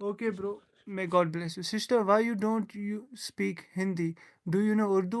okay bro may God bless you sister why you don't you speak Hindi do you know Urdu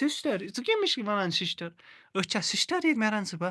sister ژٕ کٔمِس چھِ وَنان sister أسۍ چھا sister ییٚتہِ مہران صبح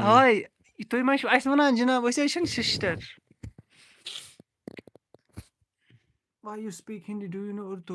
ہاے تُہۍ ما چھِو اَسہِ وَنان جِناب أسۍ حظ چھِنہٕ sister why you speak Hindi do you know Urdu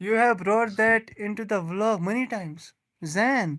you have brought that into the vlog many times Zan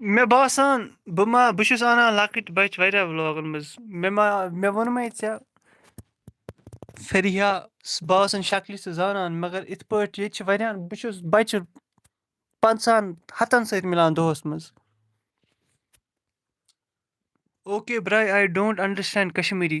مےٚ باسان بہٕ چھُس اَنان لۄکٕٹۍ بَچہِ واریاہ وٕلاگَن منٛز مےٚ ووٚنمَے ژےٚ فریحا بہٕ آسان شکلہِ سۭتۍ زانان مگر یِتھ پٲٹھۍ ییٚتہِ چھِ واریاہ بہٕ چھُس بَچہِ 50 100 سۭتۍ مِلان دۄہَس منٛز okay bro I don't understand Kashmiri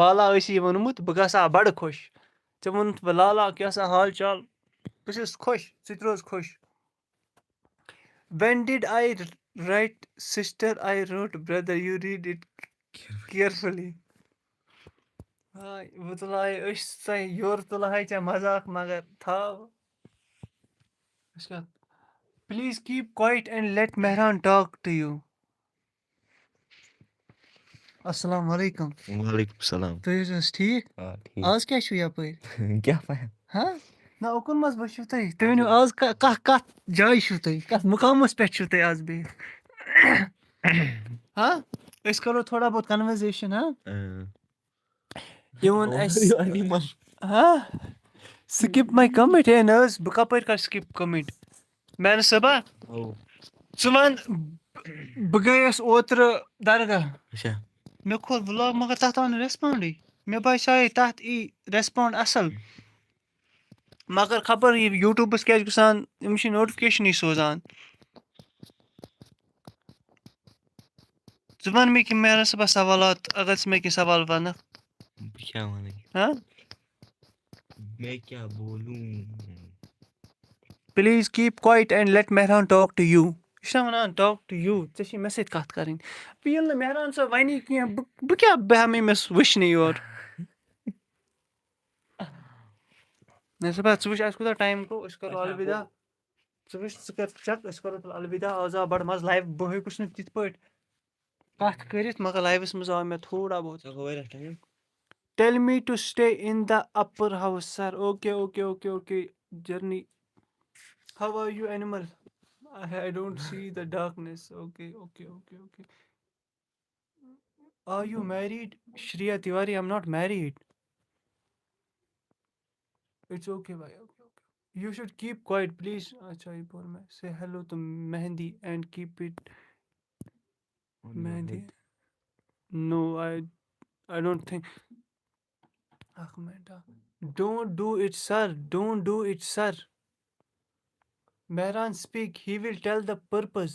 بالا ٲسی ووٚنمُت بہٕ گژھٕ ہا بَڑٕ خۄش ژےٚ ووٚنُتھ بہٕ لالا کیٛاہ حال چال بہٕ چھُس خۄش ژٕ تہِ روز خۄش when did I write sister I wrote brother you read it carefully بہٕ تُلہاے أسۍ ژےٚ یورٕ تُلہاے ژےٚ مذاق مگر تھاو please keep quiet and let Mehran talk to you السلام علیکم وعلیکم السلام تُہۍ حظ ٹھیٖک آز کیٛاہ چھُو یَپٲرۍ کیٛاہ پَیہ ہاں نہ اُکُن منٛز وٕچھِو تُہۍ ؤنِو آز کَتھ جایہِ چھُو تُہۍ کَتھ مُقامَس پٮ۪ٹھ چھُو تُہۍ آز بِہِتھ ہاں أسۍ کَرو تھوڑا بہت کَنوَرزیشَن ہاں یہِ ووٚن اَسہِ ہاں سِکِپ ماے کَمنٹ ہے نہ حظ بہٕ کَپٲرۍ کَرٕ سِکِپ کَمنٹ میانہِ صٲبا ژٕ وَن بہٕ گٔیَس اوترٕ درگاہ مےٚ کھوٗل وٕلاگ مگر تَتھ آو نہٕ رٮ۪سپانٛڈٕے مےٚ باسیٛاے تَتھ ای رٮ۪سپانٛڈ اَصٕل مگر خبر یہِ یوٗٹیوٗبَس کیٛاہ چھِ گژھان یِم چھِ نوٹِفِکیشنٕے سوزان ژٕ وَن مےٚ کینٛہہ میٛانہِ صٲبا سوالات اگر ژٕ مےٚ کینٛہہ سوال وَنکھ ہاں please keep quiet and let Mehran talk to you یہِ چھُنہ وَنان ٹاک ٹُو یوٗ ژےٚ چھی مےٚ سۭتۍ کَتھ کَرٕنۍ ییٚلہِ نہٕ مہران صٲب وَنی کینٛہہ بہٕ کیٛاہ بیٚہمہٕ أمِس وٕچھنہِ یورٕ مےٚ صٲبا ژٕ وٕچھ اَسہِ کوٗتاہ ٹایم گوٚو أسۍ کَرو الوِدا ژٕ وٕچھ ژٕ کَر چَک أسۍ کَرو تیٚلہِ الوِدا آز آو بَڑٕ مَزٕ لایِو بہٕ ہیوٚکُس نہٕ تِتھ پٲٹھۍ کَتھ کٔرِتھ مگر لایِوَس منٛز آو مےٚ تھوڑا بہت tell me to stay in the upper house sir okay okay okay okay journey how are you animal I don't see the darkness. Okay. Are you married? Shreya Tiwari, I'm not married. It's okay, bhai. Okay. You should keep quiet, please. Acha, say hello to Mehendi and keep it. Mehendi. No, I don't think. Don't do it, sir. Don't do it, sir. Mehran speak. He will tell the purpose.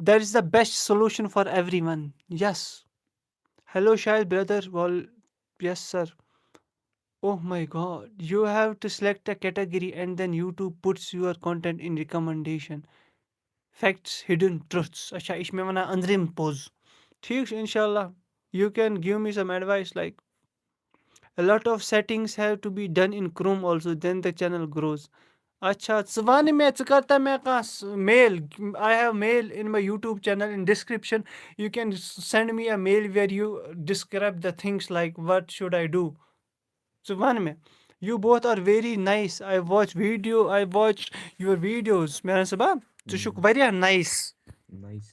That is the best solution for everyone. Yes. Hello, Shahid brother. Well, yes, sir. Oh my God. You have to select a category and then YouTube puts your content in recommendation. Facts, hidden truths. Acha, ishme wana andrim pose. Theek, inshallah. You can give me some advice like a lot of settings have to be done in Chrome also. Then the channel grows. Acha, wan me karta me mail. I have mail in my YouTube channel in description. You can send me a mail where you describe the things like what should I do. So wan me. You both are very nice. I watch your videos. Mera sabab. So shuk very nice. Nice.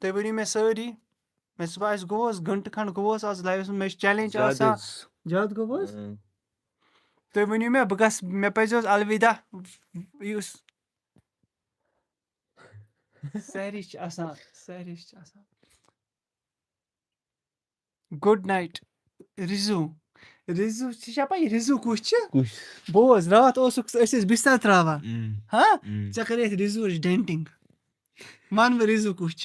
تُہۍ ؤنِو مےٚ سٲری مےٚ صُبح اَسہِ گوٚوس گنٹہٕ کھنٛڈ گوٚوس آز لایوَس منٛز مےٚ چھِ چیلینج آسان زیادٕ گوٚوس تُہۍ ؤنِو مےٚ بہٕ گژھٕ مےٚ پَزِ حظ الوِدا یُس سحری چھِ آسان گُڈ نایٹ رِزوٗ ژےٚ چھا پَے رِزوٗ کُس چھِ بوز راتھ اوسُکھ أسۍ ٲسۍ بِستر ترٛاوان ہاں ژےٚ کَرے اَتھ رِزوٗوٕچ ڈٮ۪نٹِنٛگ وَن وۄنۍ رِزوٗ کُس چھِ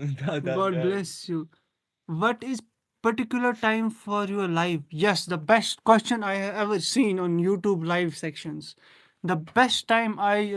God bless you. What is particular time for your life? Yes, the best question I have ever seen on YouTube live sections. The best time I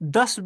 10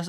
10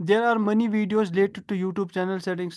There are many videos related to YouTube channel settings.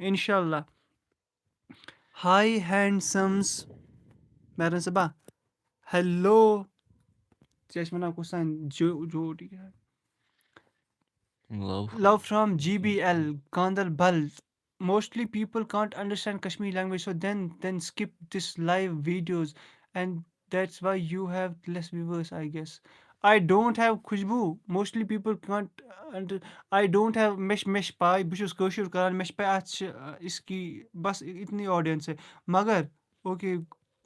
Inshallah. Hi handsomes. Meron sabah. Hello. Just mana kusan jo Love from GBL. Kandal Bal. Mostly people can't understand Kashmiri language, so then skip this live videos, and that's why you have less viewers, I guess. I don't have Khushbu. Mostly people can't I don't have mesh pie. Bishus Koshur Karan mesh pie iski bas itni audience hai. Magar okay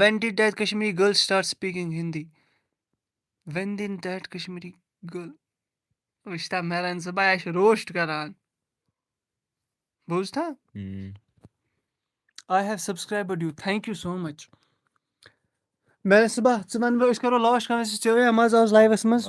when did that Kashmiri girl start speaking Hindi when did that Kashmiri girl Vishta Meran Sabah roast karan Buzta I have subscribed you thank you so much Meran Sabah wan bro is karo last kan se chaya maz az live maz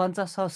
50,000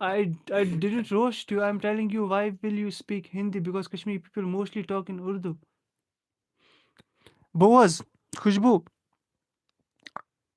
I didn't roast you. I'm telling you why will you speak Hindi because Kashmiri people mostly talk in Urdu. Boaz, Khushbu.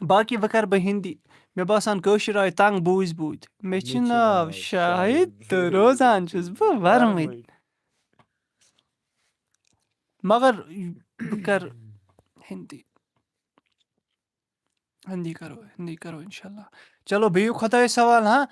باقی وۄنۍ کَرٕ بہٕ ہِندی مےٚ باسان کٲشِر آے تنٛگ بوٗزۍ مےٚ چھِ ناو شاہِد تہٕ روزان چھُس بہٕ وَرمٕنۍ مگر بہٕ کَرٕ ہِندی ہِندی کَرو اِنشاء اللہ چلو بِہِو خۄدایَس حوال ہاں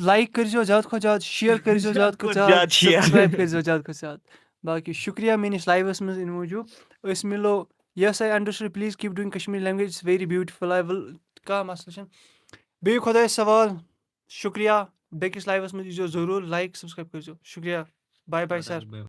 لایک کٔرۍزیو زیادٕ کھۄتہٕ زیادٕ شِیَر کٔرۍزیو زیادٕ کھۄتہٕ زیادٕ سبسکرایب کٔرۍزیو زیادٕ کھۄتہٕ زیادٕ باقی شُکریہ میٲنِس لایوَس منٛز اَمہِ موٗجوٗب أسۍ مِلو yes I understood please keep doing Kashmiri language is very beautiful I will کانٛہہ مَسلہٕ چھُنہٕ بیٚیہِ خۄدایَس حوال شُکریہ بیٚکِس لایوَس منٛز ییٖزیو ضروٗر لایک سبسکرایب کٔرۍزیو شُکریہ باے باے سَر